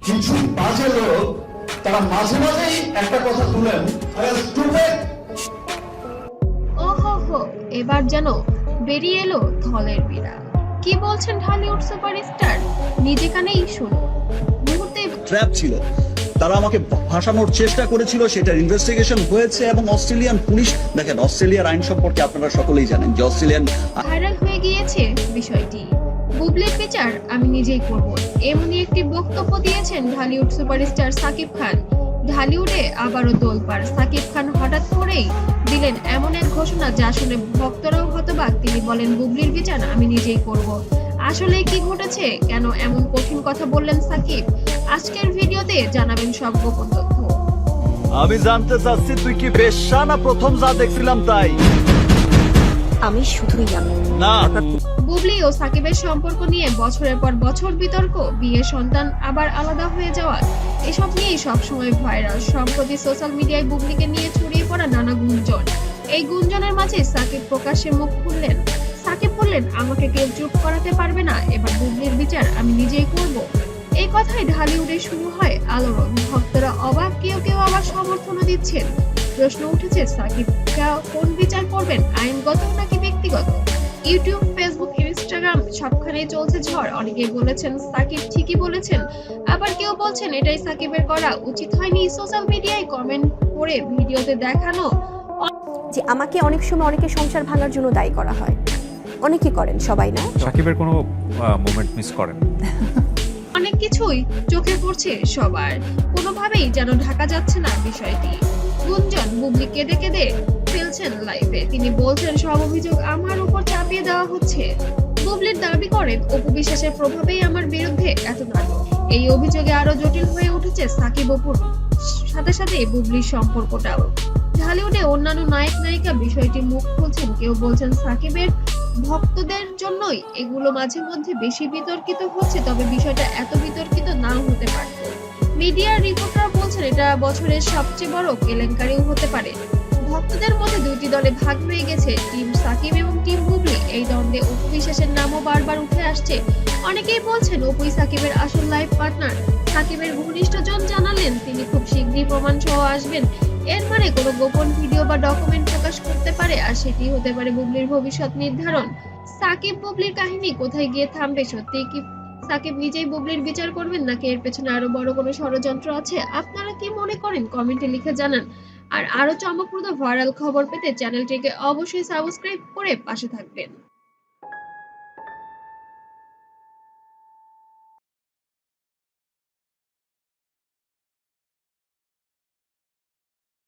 কিছু বাজে লোক তারা মাঝে মাঝেই একটা কথা তুলেন, ওহো, এবার যেন বেরিয়ে এলো থলের বিড়াল। কি বলছেন ঢালিউড সুপারস্টার, নিজে কানেই শুনুন। মুহূর্তে ট্র্যাপ ছিল, তারা আমাকে ফাঁসানোর চেষ্টা করেছিল, সেটার ইনভেস্টিগেশন হয়েছে এবং অস্ট্রেলিয়ান পুলিশ, দেখেন অস্ট্রেলিয়ার আইন সম্পর্কে আপনারা সকলেই জানেন যে অস্ট্রেলিয়ান ভাইরাল হয়ে গিয়েছে বিষয়টি। বুবলির বিচার আমি নিজেই করব, এমনই একটি বক্তব্য দিয়েছেন ঢালিউড সুপারস্টার সাকিব খান। ঢালিউডে আবারও তোলপাড়, সাকিব খান হঠাৎ করেই দিলেন এমন এক ঘোষণা যা শুনে ভক্তরাও হতবাক। তিনি বলেন, বুবলির বিচার আমি নিজেই করব। আসলে কি ঘটেছে, কেন এমন কঠিন কথা বললেন সাকিব? আজকের ভিডিওতে জানাবেন সব গোপন তথ্য। আমি জানতে চাচ্ছি তুই কি বেশ্যা না প্রথম যা দেখছিলাম তাই? আমি শুধুই আমি না, বুবলি ও সাকিবের সম্পর্ক নিয়ে বছরের পর বছর বিতর্ক, বিয়ে, সন্তান, আবার আলাদা হয়ে যাওয়া, এসব নিয়েই সবসময় ভাইরাল। সম্প্রতি সোশ্যাল মিডিয়ায় বুবলিকে নিয়ে ছড়িয়ে পড়া নানা গুঞ্জন। এই গুঞ্জনের মাঝে সাকিব প্রকাশ্যে মুখ খুললেন। সাকিব বললেন, আমাকে কেউ চুপ করাতে পারবে না, এবার বুবলির বিচার আমি নিজেই করব। এই কথায় ঢালিউডে শুরু হয় আলোড়ন। ভক্তরা অবাক, কেউ কেউ আবার সমর্থনও দিচ্ছেন। প্রশ্ন উঠেছে, সাকিব কোন বিচার করবেন, আইনগত নাকি ব্যক্তিগত? ইউটিউব, ফেসবুক, ইনস্টাগ্রাম সবখানেই চলছে ঝড়। অনেকেই বলেছেন সাকিব ঠিকই বলেছেন, আবার কেউ বলছেন এটাই সাকিবের করা উচিত হয়নি। সোশ্যাল মিডিয়ায় কমেন্ট করে ভিডিওতে দেখানো যে আমাকে অনেক সময় অনেকে সংসার ভাঙার জন্য দায়ী করা হয়, অনেকে করেন, সবাই না। সাকিবের কোনো মোমেন্ট মিস করেন? অনেক কিছুই চোখে পড়ছে সবার, কোনোভাবেই যেন ঢাকা যাচ্ছে না বিষয়টি। গুঞ্জন, বুবলি কেঁদে কেঁদে ফেলছেন লাইভে। তিনি বলছেন, সব অভিযোগ আমার উপর চাপিয়ে দেওয়া হচ্ছে। বুবলির দাবি করেন, অপু বিশ্বাসের প্রভাবেই আমার বিরুদ্ধে এত নাটক। এই অভিযোগে আরো জটিল হয়ে উঠেছে সাকিব অপুর সাথে সাথে বুবলির সম্পর্কটাও। ঢালিউডে অন্যান্য নায়ক নায়িকা বিষয়টি মুখ খুলছেন। কেউ বলছেন সাকিবের ভক্তদের জন্যই এগুলো মাঝে মধ্যে বেশি বিতর্কিত হচ্ছে, তবে বিষয়টা এত বিতর্কিত নাও হতে পারত। মিডিয়ার রিপোর্টার বলছেন, এটা বছরের সবচেয়ে বড় কেলেঙ্কারিও হতে পারে। ভক্তদের মধ্যে দুইটি দলে ভাগ হয়ে গেছে, টিম সাকিব এবং টিম বুবলি। এই দ্বন্দ্বে অপু বিশ্বাসের নামও বারবার উঠে আসছে। অনেকেই বলছেন অপুই সাকিবের আসল লাইফ পার্টনার। সাকিবের ঘনিষ্ঠজন জানালেন তিনি খুব শীঘ্রই প্রমাণ সহ আসবেন। এর মানে কোনো গোপন ভিডিও বা ডকুমেন্ট প্রকাশ করতে পারে, আর সেটি হতে পারে বুবলির ভবিষ্যৎ নির্ধারণ। সাকিব বুবলির কাহিনী কোথায় গিয়ে থামবে? সত্যি কি সাকিব নিজেই বুবলির বিচার করবেন, নাকি এর পেছনে আরো বড় কোনো ষড়যন্ত্র আছে? আপনারা কি মনে করেন কমেন্টে লিখে জানান। আর আরো চমকপ্রদ ভাইরাল খবর পেতে চ্যানেলটিকে অবশ্যই সাবস্ক্রাইব করে পাশে থাকবেন।